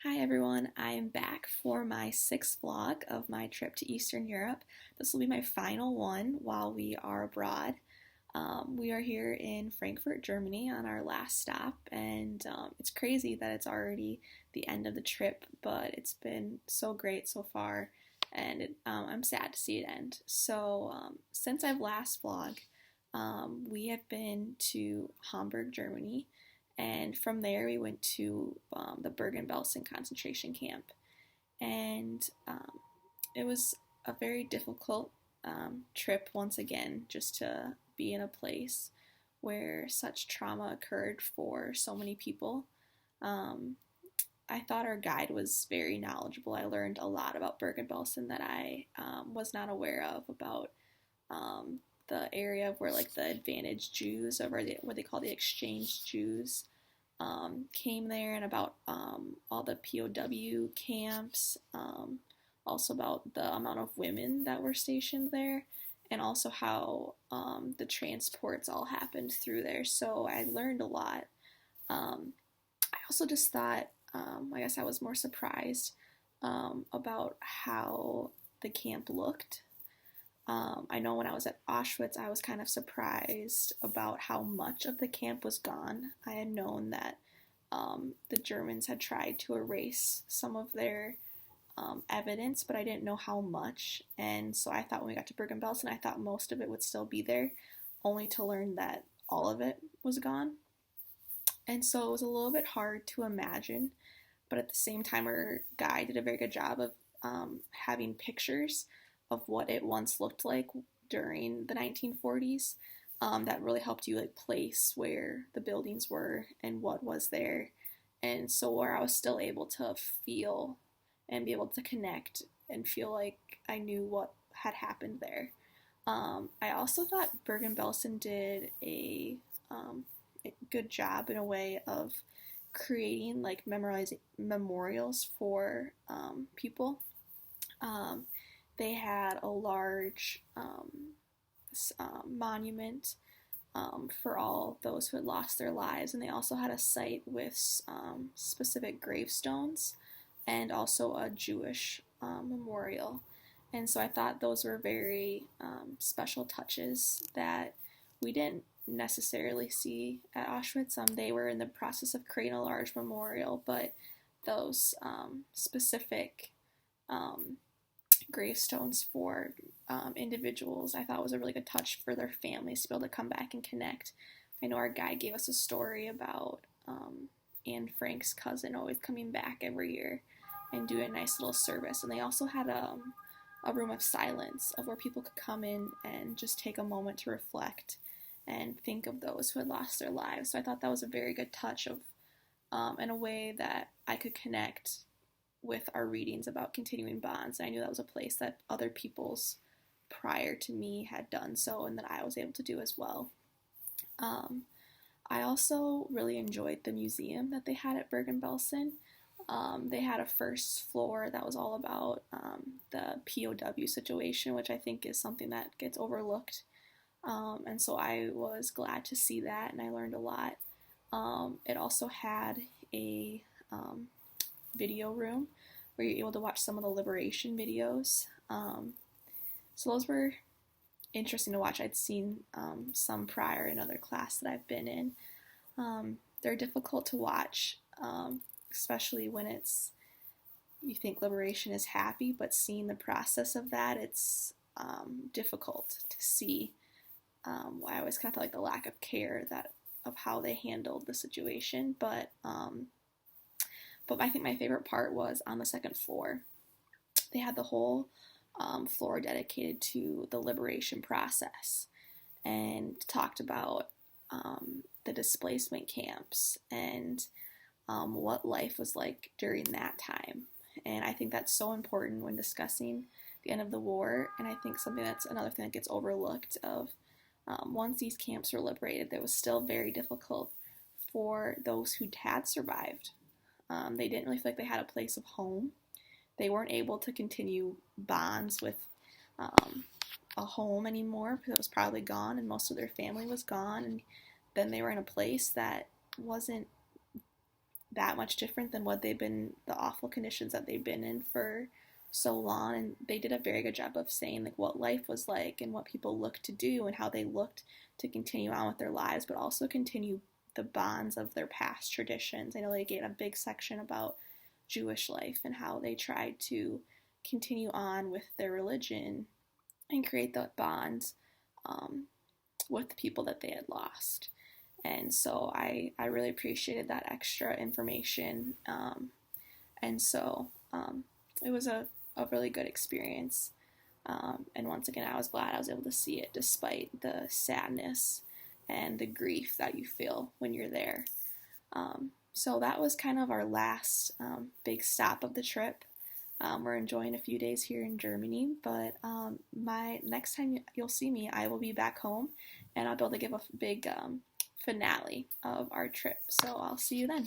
Hi everyone, I am back for my sixth vlog of my trip to Eastern Europe. This will be my final one while we are abroad. We are here in Frankfurt, Germany on our last stop, and it's crazy that it's already the end of the trip, but it's been so great so far, and I'm sad to see it end. Since I've last vlogged, we have been to Hamburg, Germany, and from there we went to the Bergen-Belsen concentration camp. And it was a very difficult trip once again, just to be in a place where such trauma occurred for so many people. Um, I thought our guide was very knowledgeable. I learned a lot about Bergen-Belsen that I was not aware of, about um, the area of where like the advantaged Jews, or what they call the exchange Jews, came there, and about all the POW camps, also about the amount of women that were stationed there, and also how the transports all happened through there. So I learned a lot. I also just thought, I guess I was more surprised about how the camp looked. I know when I was at Auschwitz, I was kind of surprised about how much of the camp was gone. I had known that the Germans had tried to erase some of their evidence, but I didn't know how much. And so I thought when we got to Bergen-Belsen, I thought most of it would still be there, only to learn that all of it was gone. And so it was a little bit hard to imagine, but at the same time, our guy did a very good job of having pictures of what it once looked like during the 1940s. That really helped you like place where the buildings were and what was there, and so where I was still able to feel and be able to connect and feel like I knew what had happened there. I also thought Bergen-Belsen did a good job in a way of creating like memorials for people. Um, they had a large monument for all those who had lost their lives, and they also had a site with specific gravestones and also a Jewish memorial. And so I thought those were very special touches that we didn't necessarily see at Auschwitz. They were in the process of creating a large memorial, but those specific um, gravestones for individuals I thought was a really good touch for their families to be able to come back and connect. I know our guide gave us a story about Anne Frank's cousin always coming back every year and do a nice little service. And they also had a room of silence of where people could come in and just take a moment to reflect and think of those who had lost their lives. So I thought that was a very good touch of in a way that I could connect with our readings about continuing bonds. And I knew that was a place that other people's prior to me had done so, and that I was able to do as well. Um, I also really enjoyed the museum that they had at Bergen-Belsen. They had a first floor that was all about the POW situation, which I think is something that gets overlooked. And so I was glad to see that, and I learned a lot. It also had a video room where you're able to watch some of the liberation videos. So those were interesting to watch. I'd seen some prior in other class that I've been in. They're difficult to watch, especially when you think liberation is happy, but seeing the process of that, it's difficult to see. I always kind of felt like the lack of care of how they handled the situation, but I think my favorite part was on the second floor. They had the whole floor dedicated to the liberation process, and talked about the displacement camps and what life was like during that time. And I think that's so important when discussing the end of the war. And I think that's another thing that gets overlooked of once these camps were liberated, it was still very difficult for those who had survived. They didn't really feel like they had a place of home. They weren't able to continue bonds with a home anymore because it was probably gone, and most of their family was gone. And then they were in a place that wasn't that much different than what they've been, the awful conditions that they've been in for so long. And they did a very good job of saying like what life was like and what people looked to do and how they looked to continue on with their lives, but also continue the bonds of their past traditions. I know they gave a big section about Jewish life and how they tried to continue on with their religion and create the bonds um, with the people that they had lost. And so I really appreciated that extra information. And so it was a really good experience. And once again, I was glad I was able to see it despite the sadness and the grief that you feel when you're there. So that was kind of our last big stop of the trip. We're enjoying a few days here in Germany, but my next time you'll see me, I will be back home, and I'll be able to give a big finale of our trip. So I'll see you then.